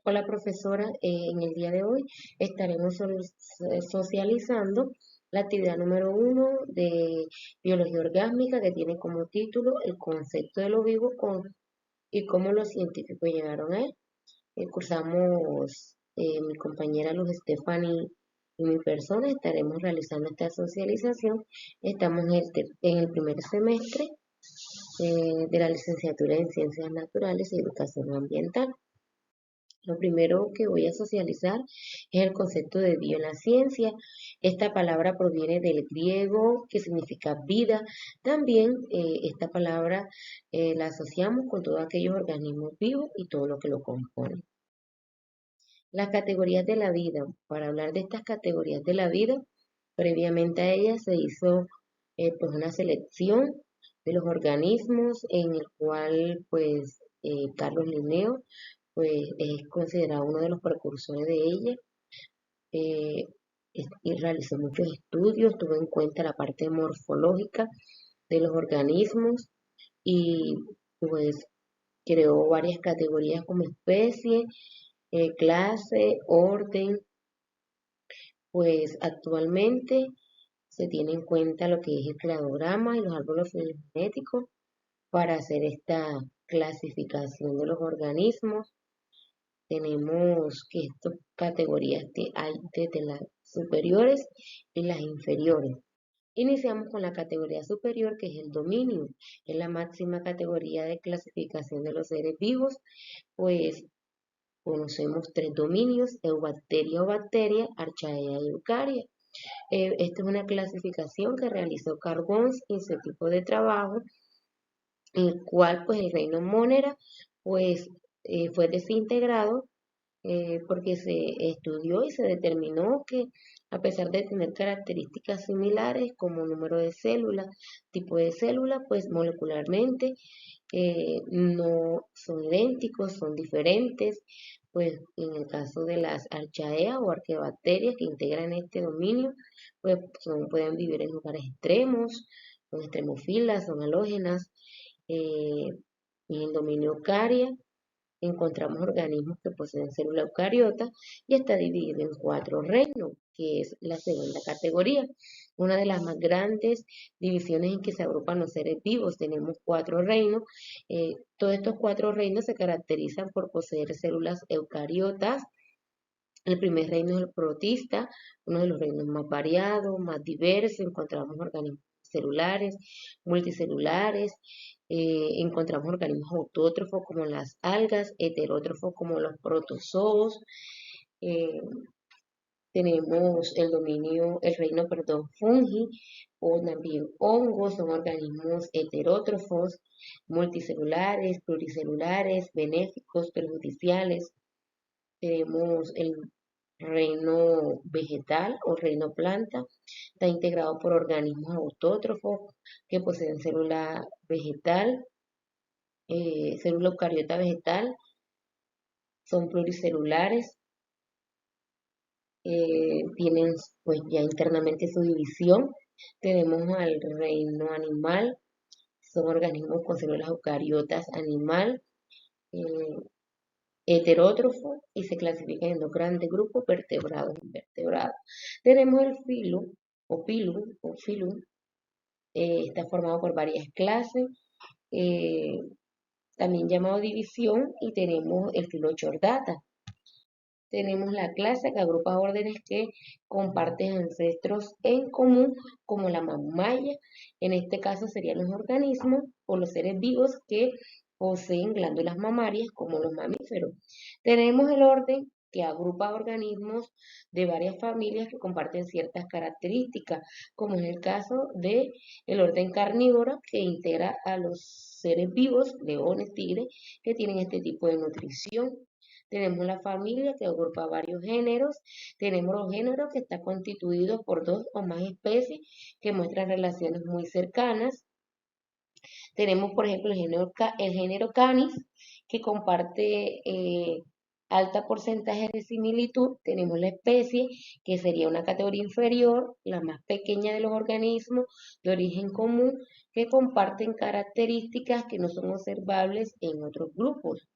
Hola profesora, en el día de hoy estaremos socializando la actividad número 1 de biología orgásmica que tiene como título el concepto de lo vivo y cómo los científicos llegaron a él. Cursamos mi compañera Luz Stephanie y mi persona, estaremos realizando esta socialización. Estamos en el primer semestre de la licenciatura en Ciencias Naturales y Educación Ambiental. Lo primero que voy a socializar es el concepto de bio en la ciencia. Esta palabra proviene del griego que significa vida. También esta palabra la asociamos con todos aquellos organismos vivos y todo lo que lo compone. Las categorías de la vida. Para hablar de estas categorías de la vida, previamente a ellas se hizo pues una selección de los organismos en el cual Carlos Linneo pues es considerado uno de los precursores de ella. eh, y realizó muchos estudios, tuvo en cuenta la parte morfológica de los organismos y pues creó varias categorías como especie, clase, orden. Pues actualmente se tiene en cuenta lo que es el cladograma y los árboles filogenéticos para hacer esta clasificación de los organismos. Tenemos que estas categorías hay desde las superiores y las inferiores. Iniciamos con la categoría superior, que es el dominio. Es la máxima categoría de clasificación de los seres vivos, pues conocemos tres dominios: eubacteria o bacteria, archaea y eucaria. Esta es una clasificación que realizó Carl Gons en su tipo de trabajo, en el cual pues el reino Monera pues fue desintegrado porque se estudió y se determinó que a pesar de tener características similares como número de células, tipo de célula, pues molecularmente no son idénticos, son diferentes. Pues en el caso de las archaea o arqueobacterias que integran este dominio, pues pueden vivir en lugares extremos, son extremófilas, son halógenas. En el dominio eucaria encontramos organismos que poseen célula eucariota y está dividido en 4 reinos, que es la segunda categoría. Una de las más grandes divisiones en que se agrupan los seres vivos. Tenemos 4 reinos. Todos estos 4 reinos se caracterizan por poseer células eucariotas. El primer reino es el protista, uno de los reinos más variados, más diversos. Encontramos organismos celulares, multicelulares, encontramos organismos autótrofos como las algas, heterótrofos como los protozoos. eh, Tenemos el reino, perdón, fungi o también hongos, son organismos heterótrofos, multicelulares, pluricelulares, benéficos, perjudiciales. Tenemos el reino vegetal o reino planta, está integrado por organismos autótrofos que poseen célula vegetal, célula eucariota vegetal, son pluricelulares, tienen pues ya internamente su división. Tenemos al reino animal, son organismos con células eucariotas animal, eh, heterótrofo, y se clasifican en 2 grandes grupos: vertebrados e invertebrados. Tenemos el filo o filum, está formado por varias clases, eh, también llamado división, y tenemos el filo Chordata. Tenemos la clase que agrupa órdenes que comparten ancestros en común, como la mamaya. En este caso serían los organismos o los seres vivos que poseen glándulas mamarias, como los mamíferos. Tenemos el orden que agrupa organismos de varias familias que comparten ciertas características, como es el caso de el orden carnívoro, que integra a los seres vivos, leones, tigres, que tienen este tipo de nutrición. Tenemos la familia que agrupa varios géneros. Tenemos los géneros que están constituidos por 2 o más especies que muestran relaciones muy cercanas. Tenemos, por ejemplo, el género Canis, que comparte alta porcentaje de similitud. Tenemos la especie, que sería una categoría inferior, la más pequeña de los organismos de origen común, que comparten características que no son observables en otros grupos.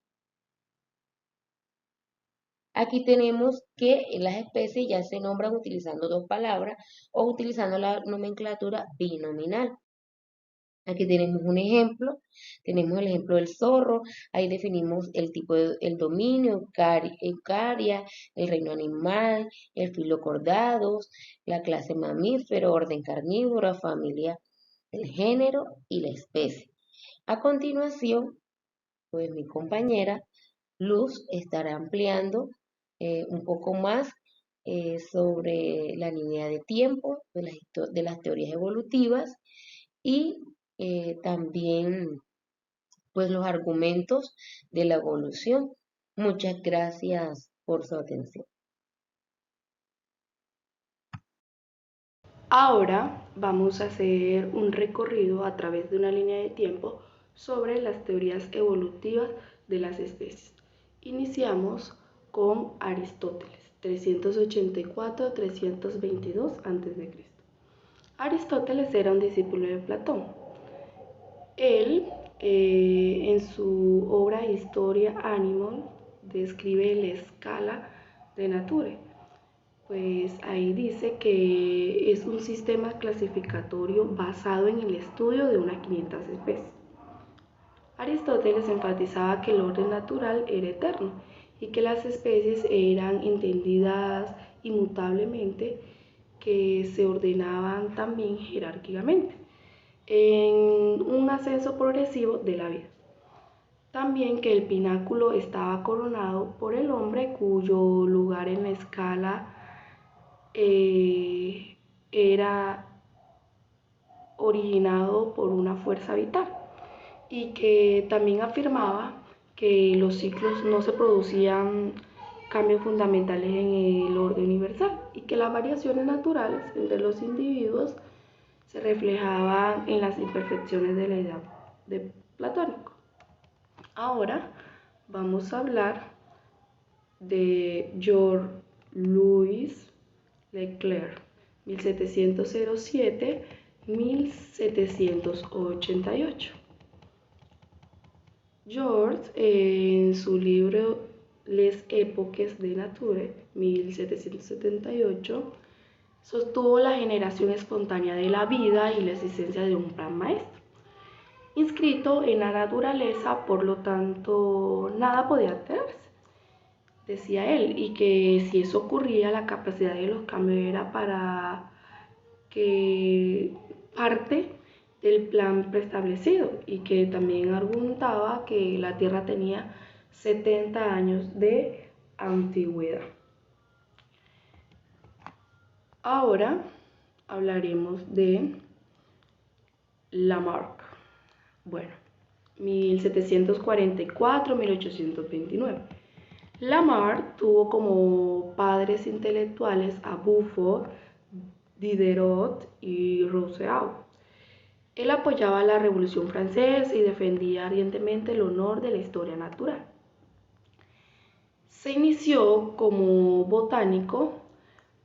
Aquí tenemos que las especies ya se nombran utilizando dos palabras o utilizando la nomenclatura binominal. Aquí tenemos un ejemplo, tenemos el ejemplo del zorro, ahí definimos el tipo el dominio, Eucaria, el reino animal, el filocordados, la clase mamífero, orden carnívora, familia, el género y la especie. A continuación, pues mi compañera Luz estará ampliando un poco más sobre la línea de tiempo de las teorías evolutivas y también pues los argumentos de la evolución. Muchas gracias por su atención. Ahora vamos a hacer un recorrido a través de una línea de tiempo sobre las teorías evolutivas de las especies. Iniciamos con Aristóteles, 384-322 a.C. Aristóteles era un discípulo de Platón. Él, en su obra Historia Animal, describe la escala de Nature. Pues ahí dice que es un sistema clasificatorio basado en el estudio de unas 500 especies. Aristóteles enfatizaba que el orden natural era eterno y que las especies eran entendidas inmutablemente, que se ordenaban también jerárquicamente en un ascenso progresivo de la vida. También que el pináculo estaba coronado por el hombre, cuyo lugar en la escala era originado por una fuerza vital, y que también afirmaba que los ciclos no se producían cambios fundamentales en el orden universal y que las variaciones naturales entre los individuos se reflejaban en las imperfecciones de la idea de Platónico. Ahora vamos a hablar de George Louis Leclerc, 1707-1788. George, en su libro Les Époques de Nature, 1778, sostuvo la generación espontánea de la vida y la existencia de un plan maestro. Inscrito en la naturaleza, por lo tanto, nada podía alterarse, decía él, y que si eso ocurría, la capacidad de los cambios era para que parte del plan preestablecido, y que también argumentaba que la Tierra tenía 70 años de antigüedad. Ahora hablaremos de Lamarck. Bueno, 1744-1829. Lamarck tuvo como padres intelectuales a Buffon, Diderot y Rousseau. Él apoyaba la Revolución Francesa y defendía ardientemente el honor de la historia natural. Se inició como botánico,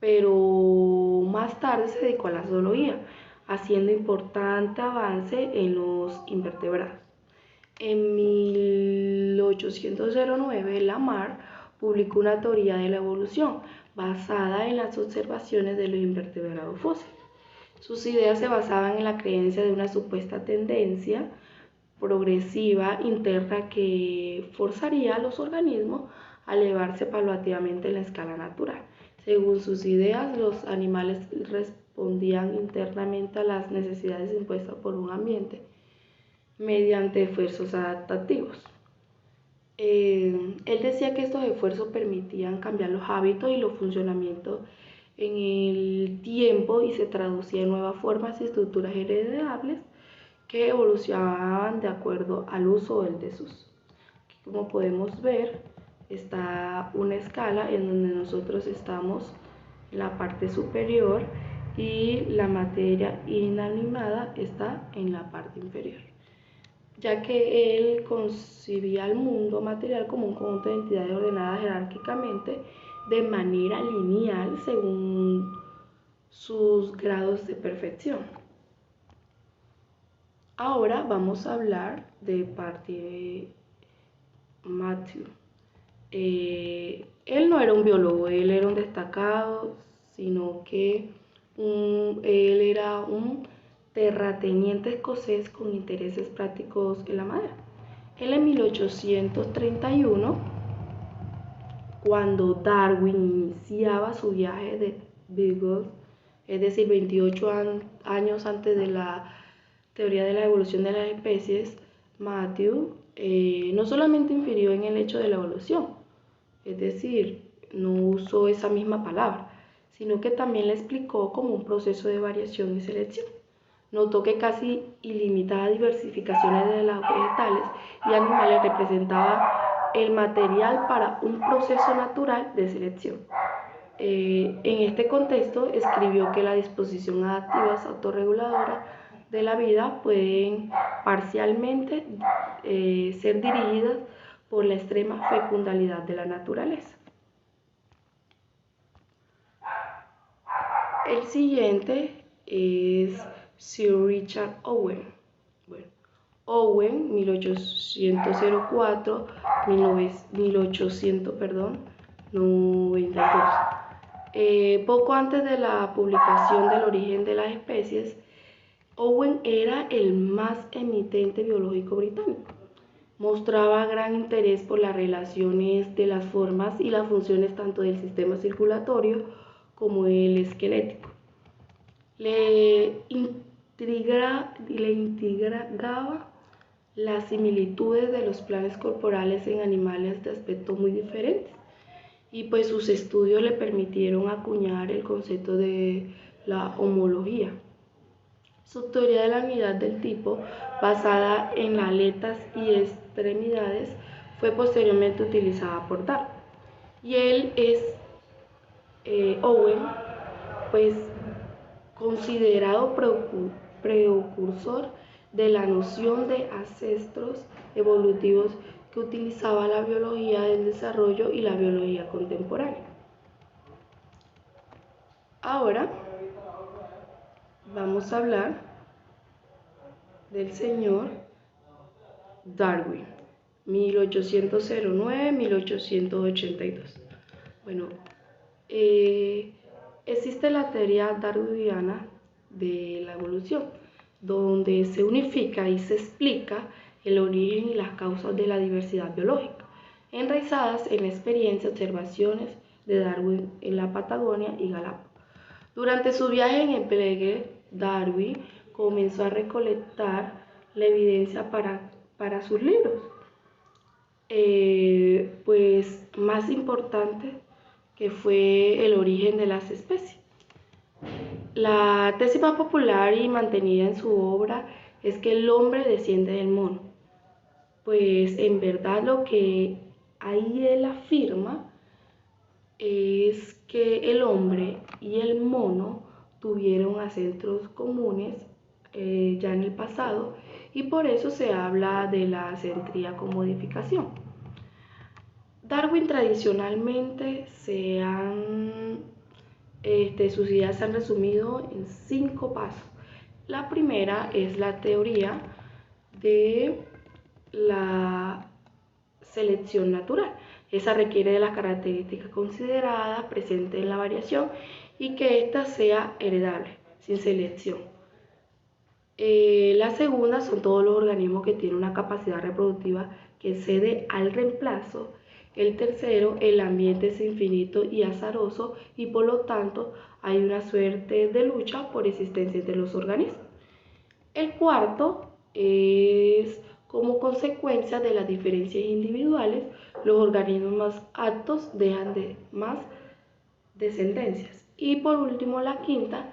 pero más tarde se dedicó a la zoología, haciendo importante avance en los invertebrados. En 1809, Lamarck publicó una teoría de la evolución basada en las observaciones de los invertebrados fósiles. Sus ideas se basaban en la creencia de una supuesta tendencia progresiva interna que forzaría a los organismos a elevarse paulatinamente en la escala natural. Según sus ideas, los animales respondían internamente a las necesidades impuestas por un ambiente mediante esfuerzos adaptativos. Él decía que estos esfuerzos permitían cambiar los hábitos y los funcionamientos en el tiempo y se traducía en nuevas formas y estructuras heredables que evolucionaban de acuerdo al uso o el desuso. Aquí, como podemos ver, está una escala en donde nosotros estamos en la parte superior y la materia inanimada está en la parte inferior, ya que él concibía el mundo material como un conjunto de entidades ordenadas jerárquicamente de manera lineal según sus grados de perfección. Ahora vamos a hablar de parte de Matthew. él no era un biólogo, él era un destacado, sino que él era un terrateniente escocés con intereses prácticos en la madera. Él en 1831, cuando Darwin iniciaba su viaje de Beagle, es decir, 28 años antes de la teoría de la evolución de las especies, Matthew no solamente infirió en el hecho de la evolución, es decir, no usó esa misma palabra, sino que también la explicó como un proceso de variación y selección. Notó que casi ilimitada diversificaciones de las vegetales y animales representaba el material para un proceso natural de selección. En este contexto escribió que la disposición adaptivas autorreguladoras de la vida pueden parcialmente ser dirigidas por la extrema fecundalidad de la naturaleza. El siguiente es Sir Richard Owen. Bueno, Owen, 1892. Poco antes de la publicación del origen de las especies, Owen era el más eminente biológico británico. Mostraba gran interés por las relaciones de las formas y las funciones tanto del sistema circulatorio como el esquelético. Le intrigaba las similitudes de los planes corporales en animales de aspecto muy diferentes, y pues sus estudios le permitieron acuñar el concepto de la homología. Su teoría de la unidad del tipo, basada en las aletas y extremidades, fue posteriormente utilizada por Darwin. Y él es Owen, pues considerado precursor de la noción de ancestros evolutivos que utilizaba la biología del desarrollo y la biología contemporánea. Ahora vamos a hablar del señor Darwin, 1809-1882. Bueno, existe la teoría darwiniana de la evolución, donde se unifica y se explica el origen y las causas de la diversidad biológica, enraizadas en la experiencia y observaciones de Darwin en la Patagonia y Galápagos. Durante su viaje en el Beagle, Darwin comenzó a recolectar la evidencia para sus libros, pues más importante, que fue el origen de las especies. La tesis más popular y mantenida en su obra es que el hombre desciende del mono, pues en verdad lo que ahí él afirma es que el hombre y el mono tuvieron ancestros comunes ya en el pasado, y por eso se habla de la centría con modificación. Darwin tradicionalmente sus ideas se han resumido en 5 pasos. La primera es la teoría de la selección natural. Esa requiere de las características consideradas presentes en la variación y que ésta sea heredable, sin selección. La segunda son todos los organismos que tienen una capacidad reproductiva que cede al reemplazo. El tercero, el ambiente es infinito y azaroso y por lo tanto hay una suerte de lucha por existencia entre los organismos. El cuarto es como consecuencia de las diferencias individuales, los organismos más aptos dejan de más descendencias. Y por último, la quinta,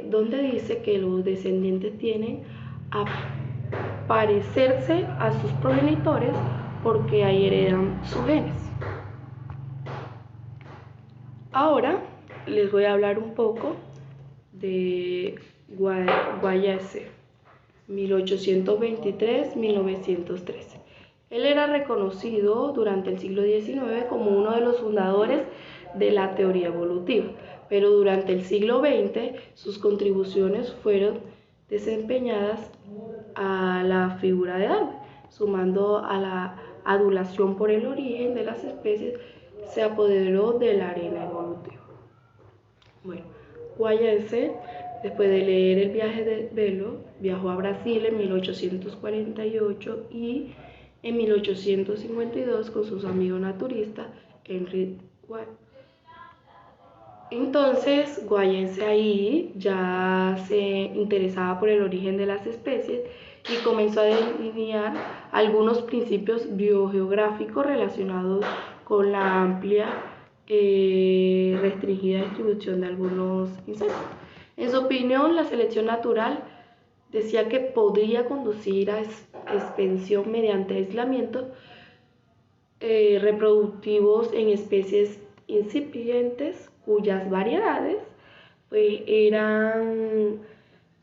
donde dice que los descendientes tienen a parecerse a sus progenitores porque ahí heredan sus genes. Ahora les voy a hablar un poco de Wallace, 1823-1913. Él era reconocido durante el siglo XIX como uno de los fundadores de la teoría evolutiva, pero durante el siglo XX sus contribuciones fueron desempeñadas a la figura de Darwin, sumando a adulación por el origen de las especies se apoderó de la arena evolutiva. Bueno, Guayense, después de leer El viaje de Belo, viajó a Brasil en 1848 y en 1852 con sus amigos naturistas Henry Watt. Entonces, Guayense ahí ya se interesaba por el origen de las especies y comenzó a delinear algunos principios biogeográficos relacionados con la amplia restringida distribución de algunos insectos. En su opinión, la selección natural decía que podría conducir a expansión mediante aislamiento reproductivos en especies incipientes cuyas variedades pues, eran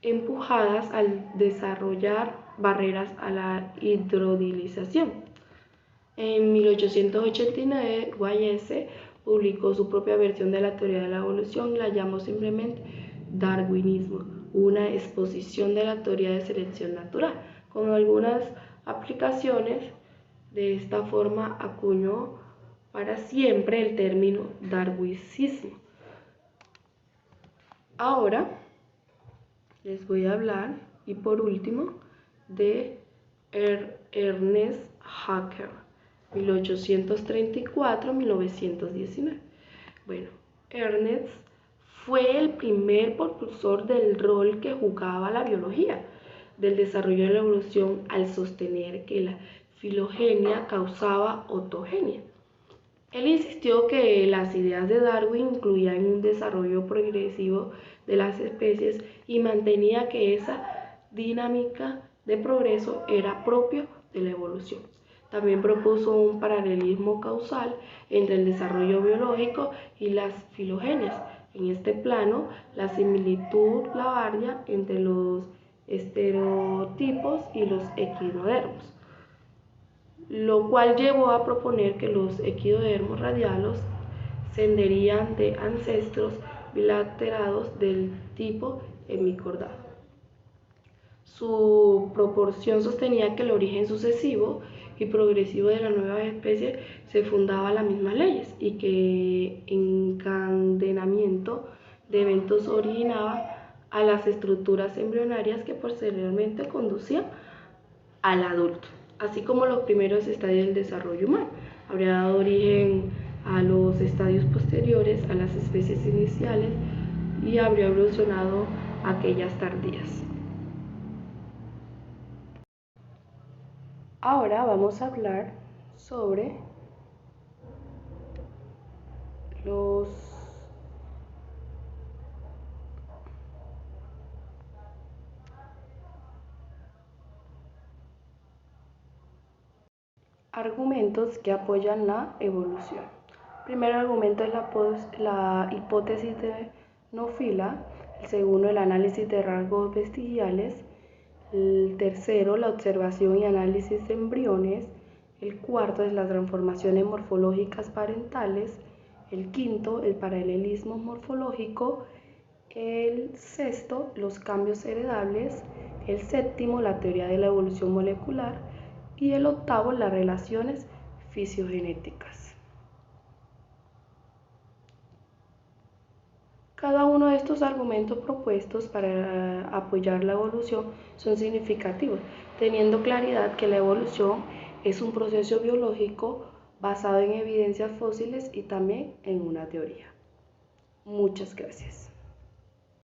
empujadas al desarrollar barreras a la hidrodilización. En 1889, Guayense publicó su propia versión de la teoría de la evolución y la llamó simplemente darwinismo, una exposición de la teoría de selección natural, con algunas aplicaciones. De esta forma acuñó para siempre el término darwinismo. Ahora les voy a hablar, y por último, de Ernest Haeckel, 1834-1919. Bueno, Ernest fue el primer propulsor del rol que jugaba la biología del desarrollo de la evolución al sostener que la filogenia causaba ontogenia. Él insistió que las ideas de Darwin incluían un desarrollo progresivo de las especies y mantenía que esa dinámica de progreso era propio de la evolución. También propuso un paralelismo causal entre el desarrollo biológico y las filogenias. En este plano, la similitud la varia entre los estereotipos y los equinodermos, lo cual llevó a proponer que los equinodermos radialos descenderían de ancestros bilaterados del tipo hemicordado. Su proporción sostenía que el origen sucesivo y progresivo de la nueva especie se fundaba en las mismas leyes y que encadenamiento de eventos originaba a las estructuras embrionarias que posteriormente conducían al adulto, así como los primeros estadios del desarrollo humano. Habría dado origen a los estadios posteriores a las especies iniciales y habría evolucionado a aquellas tardías. Ahora vamos a hablar sobre los argumentos que apoyan la evolución. El primer argumento es la hipótesis de Nofila, el segundo el análisis de rasgos vestigiales, el tercero la observación y análisis de embriones, el cuarto es las transformaciones morfológicas parentales, el quinto el paralelismo morfológico, el sexto los cambios heredables, el séptimo la teoría de la evolución molecular y el octavo las relaciones fisiogenéticas. Cada uno de estos argumentos propuestos para apoyar la evolución son significativos, teniendo claridad que la evolución es un proceso biológico basado en evidencias fósiles y también en una teoría. Muchas gracias.